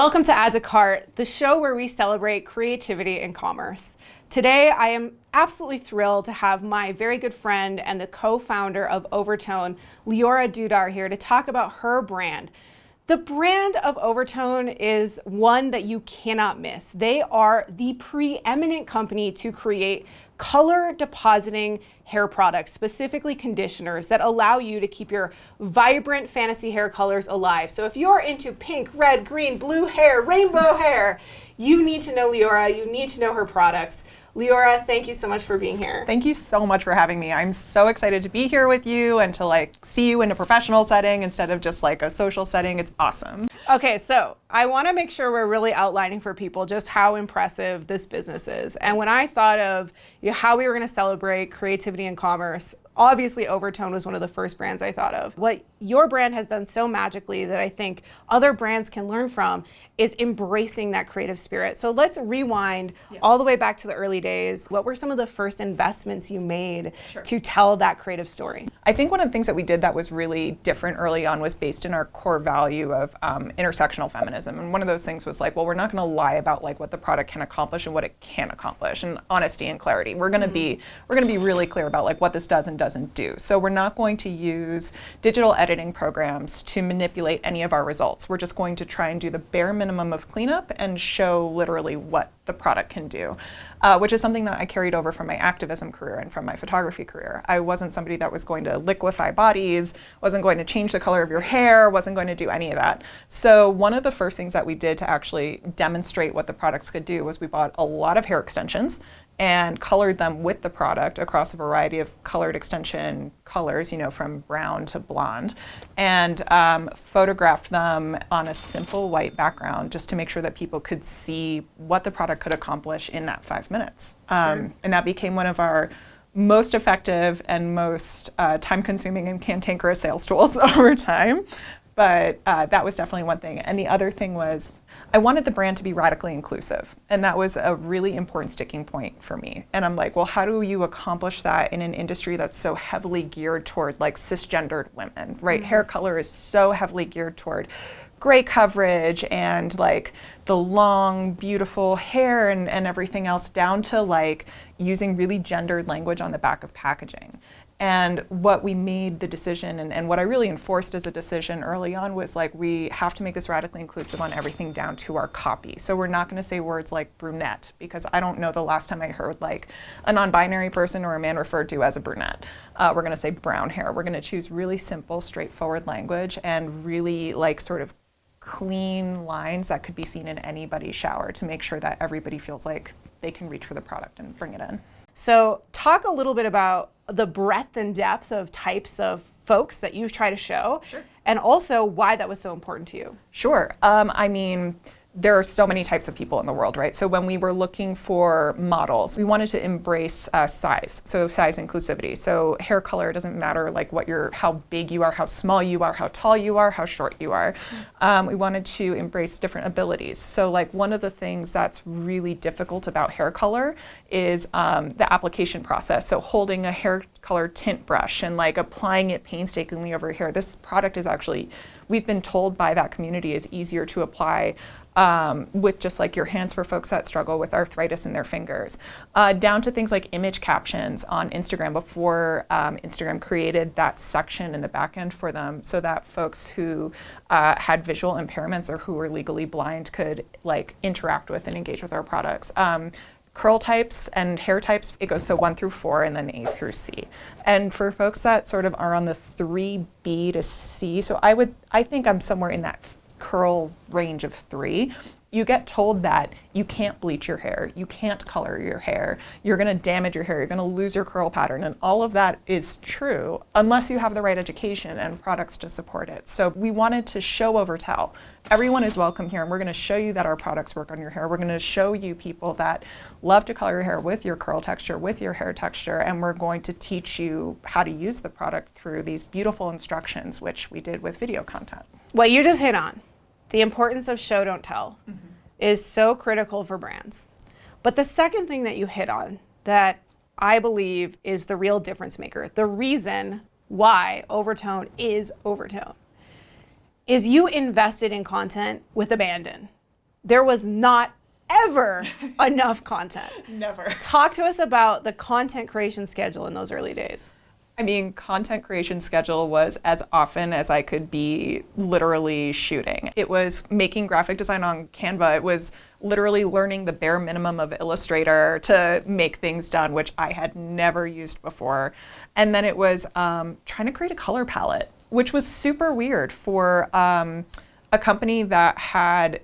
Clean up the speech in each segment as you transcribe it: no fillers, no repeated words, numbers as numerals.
Welcome to Add to Cart, the show where we celebrate creativity in commerce. Today, I am absolutely thrilled to have my very good friend and the co-founder of oVertone, Liora Dudar, here to talk about her brand. The brand of oVertone is one that you cannot miss. They are the preeminent company to create color depositing hair products, specifically conditioners that allow you to keep your vibrant fantasy hair colors alive. So if you're into pink, red, green, blue hair, rainbow hair, you need to know Liora, you need to know her products. Liora, thank you so much for being here. Thank you so much for having me. I'm so excited to be here with you and to see you in a professional setting instead of just a social setting. It's awesome. Okay, so I want to make sure we're really outlining for people just how impressive this business is. And when I thought of how we were going to celebrate creativity in commerce, obviously oVertone was one of the first brands I thought of. What your brand has done so magically that I think other brands can learn from is embracing that creative spirit. So let's rewind all the way back to the early days. What were some of the first investments you made to tell that creative story? I think one of the things that we did that was really different early on was based in our core value of intersectional feminism. And one of those things was we're not going to lie about what the product can accomplish and what it can't accomplish, and honesty and clarity. We're going to be really clear about what this does and doesn't do. So we're not going to use digital editing programs to manipulate any of our results. We're just going to try and do the bare minimum of cleanup and show literally what the product can do, which is something that I carried over from my activism career and from my photography career. I wasn't somebody that was going to liquefy bodies, wasn't going to change the color of your hair, wasn't going to do any of that. So one of the first things that we did to actually demonstrate what the products could do was we bought a lot of hair extensions and colored them with the product across a variety of colored extension colors, from brown to blonde, and photographed them on a simple white background just to make sure that people could see what the product could accomplish in that 5 minutes. And that became one of our most effective and most time-consuming and cantankerous sales tools over time. But that was definitely one thing. And the other thing was I wanted the brand to be radically inclusive. And that was a really important sticking point for me. And I'm like, well, how do you accomplish that in an industry that's so heavily geared toward cisgendered women, right? Mm-hmm. Hair color is so heavily geared toward gray coverage and the long, beautiful hair and everything else, down to using really gendered language on the back of packaging. And what we made the decision, and what I really enforced as a decision early on, was we have to make this radically inclusive on everything down to our copy. So we're not going to say words like brunette, because I don't know the last time I heard a non-binary person or a man referred to as a brunette. We're going to say brown hair. We're going to choose really simple, straightforward language and really sort of clean lines that could be seen in anybody's shower to make sure that everybody feels like they can reach for the product and bring it in. So talk a little bit about the breadth and depth of types of folks that you try to show, and also why that was so important to you. Sure. There are so many types of people in the world, right? So when we were looking for models, we wanted to embrace size, so size inclusivity. So hair color doesn't matter how big you are, how small you are, how tall you are, how short you are. We wanted to embrace different abilities. So one of the things that's really difficult about hair color is the application process. So holding a hair color tint brush and applying it painstakingly over hair. This product is actually, we've been told by that community, is easier to apply with just your hands for folks that struggle with arthritis in their fingers, down to things like image captions on Instagram before Instagram created that section in the back end for them so that folks who had visual impairments or who were legally blind could interact with and engage with our products. Curl types and hair types, it goes so 1 through 4 and then A through C. And for folks that sort of are on the 3B to C, so I think I'm somewhere in that curl range of 3, you get told that you can't bleach your hair, you can't color your hair, you're going to damage your hair, you're going to lose your curl pattern, and all of that is true unless you have the right education and products to support it. So we wanted to show over tell. Everyone is welcome here, and we're going to show you that our products work on your hair. We're going to show you people that love to color your hair with your curl texture, with your hair texture, and we're going to teach you how to use the product through these beautiful instructions, which we did with video content. What you just hit on, the importance of show, don't tell, is so critical for brands. But the second thing that you hit on that I believe is the real difference maker, the reason why oVertone is oVertone, is you invested in content with abandon. there was not ever enough content. Never. Talk to us about the content creation schedule in those early days. I mean, content creation schedule was as often as I could be literally shooting. It was making graphic design on Canva. It was literally learning the bare minimum of Illustrator to make things done, which I had never used before. And then it was trying to create a color palette, which was super weird for a company that had,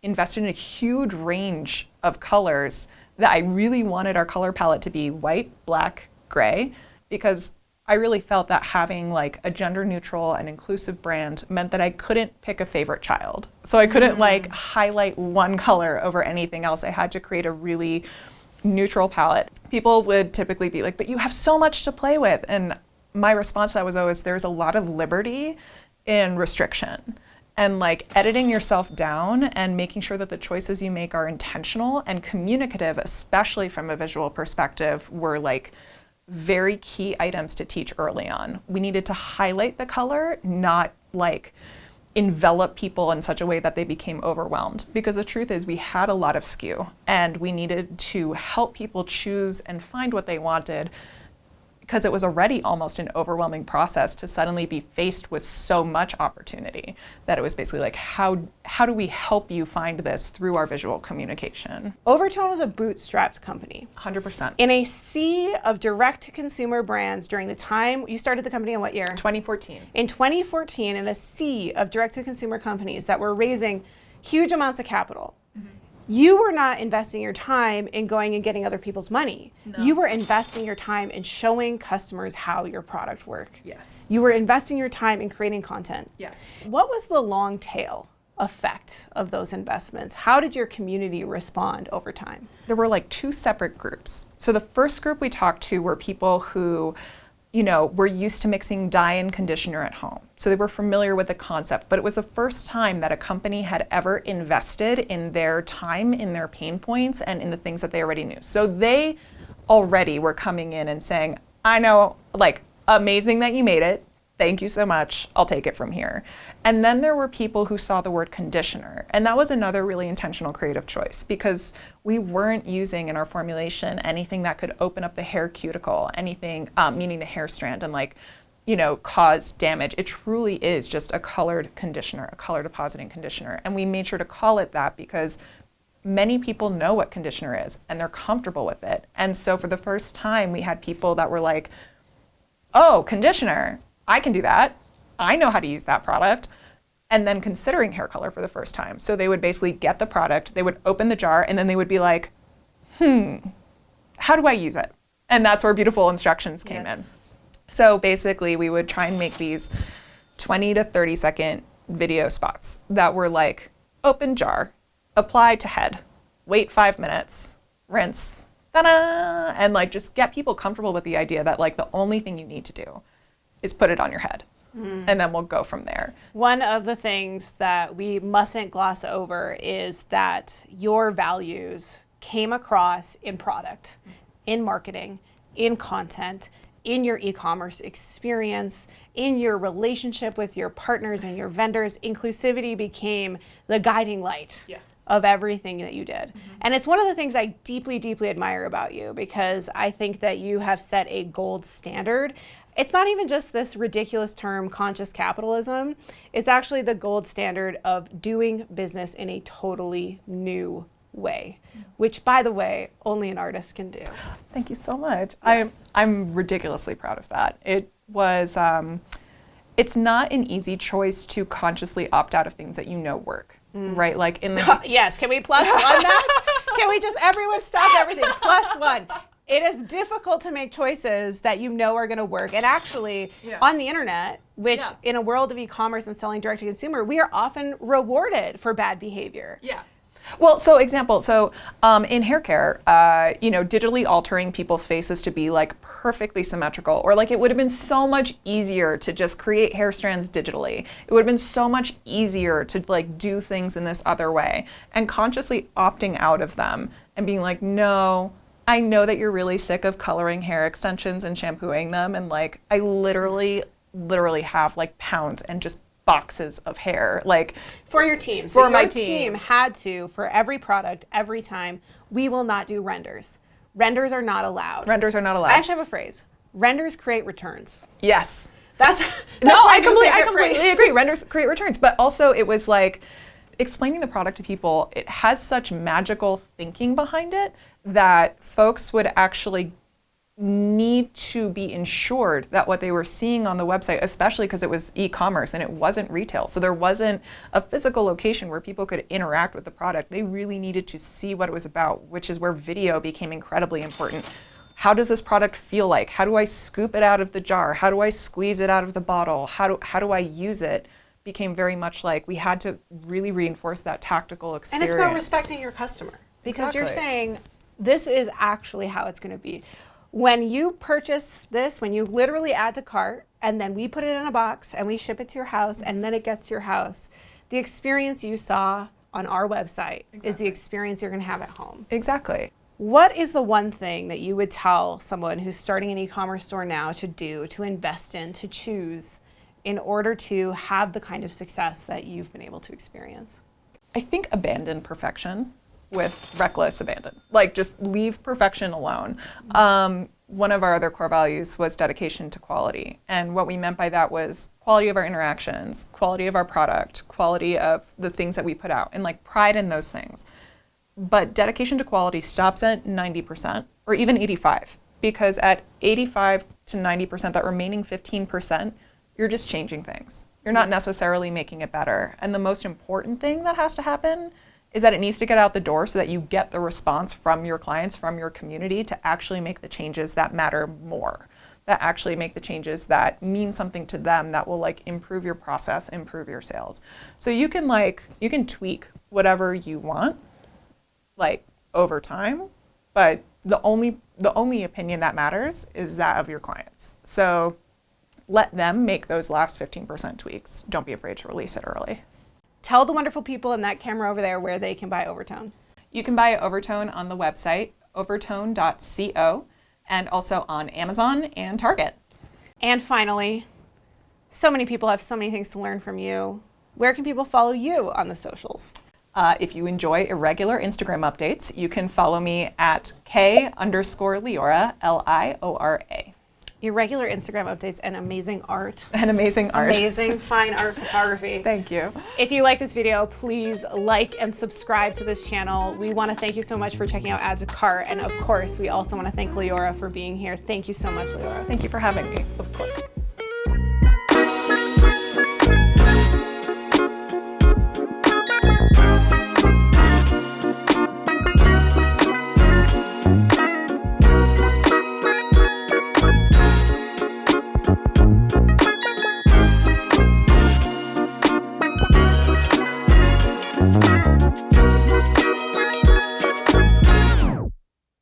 invested in a huge range of colors, that I really wanted our color palette to be white, black, gray, because I really felt that having like a gender neutral and inclusive brand meant that I couldn't pick a favorite child. So I couldn't like highlight one color over anything else. I had to create a really neutral palette. People would typically be like, but you have so much to play with. And my response to that was always, there's a lot of liberty in restriction. And like editing yourself down and making sure that the choices you make are intentional and communicative, especially from a visual perspective, were like very key items to teach early on. We needed to highlight the color, not like envelop people in such a way that they became overwhelmed. Because the truth is we had a lot of skew and we needed to help people choose and find what they wanted, because it was already almost an overwhelming process to suddenly be faced with so much opportunity that it was basically like, how do we help you find this through our visual communication? oVertone was a bootstrapped company. 100%. In a sea of direct-to-consumer brands during the time, you started the company in what year? 2014. In 2014, in a sea of direct-to-consumer companies that were raising huge amounts of capital, you were not investing your time in going and getting other people's money. No. You were investing your time in showing customers how your product worked. Yes. You were investing your time in creating content. Yes. What was the long tail effect of those investments? How did your community respond over time? There were like two separate groups. So the first group we talked to were people who, were used to mixing dye and conditioner at home. So they were familiar with the concept, but it was the first time that a company had ever invested in their time, in their pain points, and in the things that they already knew. So they already were coming in and saying, I know, like, amazing that you made it. Thank you so much. I'll take it from here. And then there were people who saw the word conditioner. And that was another really intentional creative choice, because we weren't using in our formulation anything that could open up the hair cuticle, anything, meaning the hair strand, and like, cause damage. It truly is just a colored conditioner, a color depositing conditioner. And we made sure to call it that because many people know what conditioner is and they're comfortable with it. And so for the first time, we had people that were like, oh, conditioner. I can do that. I know how to use that product. And then considering hair color for the first time. So they would basically get the product, they would open the jar, and then they would be like, how do I use it? And that's where beautiful instructions came in. So basically we would try and make these 20 to 30 second video spots that were like, open jar, apply to head, wait 5 minutes, rinse, ta-da! And like just get people comfortable with the idea that like the only thing you need to do is put it on your head. And then we'll go from there. One of the things that we mustn't gloss over is that your values came across in product, in marketing, in content, in your e-commerce experience, in your relationship with your partners and your vendors. Inclusivity became the guiding light of everything that you did. And it's one of the things I deeply, deeply admire about you, because I think that you have set a gold standard. It's not even just this ridiculous term, conscious capitalism. It's actually the gold standard of doing business in a totally new way, which, by the way, only an artist can do. Thank you so much. Yes. I'm ridiculously proud of that. It was, it's not an easy choice to consciously opt out of things that work, right? Like in the Yes, can we plus one that? Can we just, everyone stop everything, plus one. It is difficult to make choices that are going to work. And actually, on the internet, which in a world of e-commerce and selling direct to consumer, we are often rewarded for bad behavior. Well, in hair care, digitally altering people's faces to be like perfectly symmetrical, or like it would have been so much easier to just create hair strands digitally. It would have been so much easier to like do things in this other way, and consciously opting out of them and being like, no, I know that you're really sick of coloring hair extensions and shampooing them, and like I literally have like pounds and just boxes of hair. Like for your team. So for my your team had to, for every product, every time, we will not do renders. Renders are not allowed. Renders are not allowed. I actually have a phrase. Renders create returns. Yes. That's no, my I completely phrase. agree. Renders create returns, but also it was like explaining the product to people. It has such magical thinking behind it that folks would actually need to be ensured that what they were seeing on the website, especially because it was e-commerce and it wasn't retail, so there wasn't a physical location where people could interact with the product. They really needed to see what it was about, which is where video became incredibly important. How does this product feel like? How do I scoop it out of the jar? How do I squeeze it out of the bottle? How do I use it? Became very much like we had to really reinforce that tactical experience. And it's about respecting your customer, because you're saying this is actually how it's going to be. When you purchase this, when you literally add to cart, and then we put it in a box and we ship it to your house, and then it gets to your house, the experience you saw on our website is the experience you're going to have at home. Exactly. What is the one thing that you would tell someone who's starting an e-commerce store now to do, to invest in, to choose, in order to have the kind of success that you've been able to experience? I think abandon perfection with reckless abandon. Like just leave perfection alone. One of our other core values was dedication to quality. And what we meant by that was quality of our interactions, quality of our product, quality of the things that we put out, and like pride in those things. But dedication to quality stops at 90% or even 85%, because at 85 to 90%, that remaining 15%, you're just changing things. You're not necessarily making it better. And the most important thing that has to happen is that it needs to get out the door so that you get the response from your clients, from your community, to actually make the changes that matter more, that actually make the changes that mean something to them, that will like improve your process, improve your sales. So you can tweak whatever you want, like over time, but the only opinion that matters is that of your clients. So let them make those last 15% tweaks. Don't be afraid to release it early. Tell the wonderful people in that camera over there where they can buy oVertone. You can buy oVertone on the website, oVertone.co, and also on Amazon and Target. And finally, so many people have so many things to learn from you. Where can people follow you on the socials? If you enjoy irregular Instagram updates, you can follow me at K_Liora, Liora. Irregular Instagram updates and amazing art. And amazing art. Amazing fine art photography. Thank you. If you like this video, please like and subscribe to this channel. We want to thank you so much for checking out Add to Cart. And of course, we also want to thank Liora for being here. Thank you so much, Liora. Thank you for having me. Of course.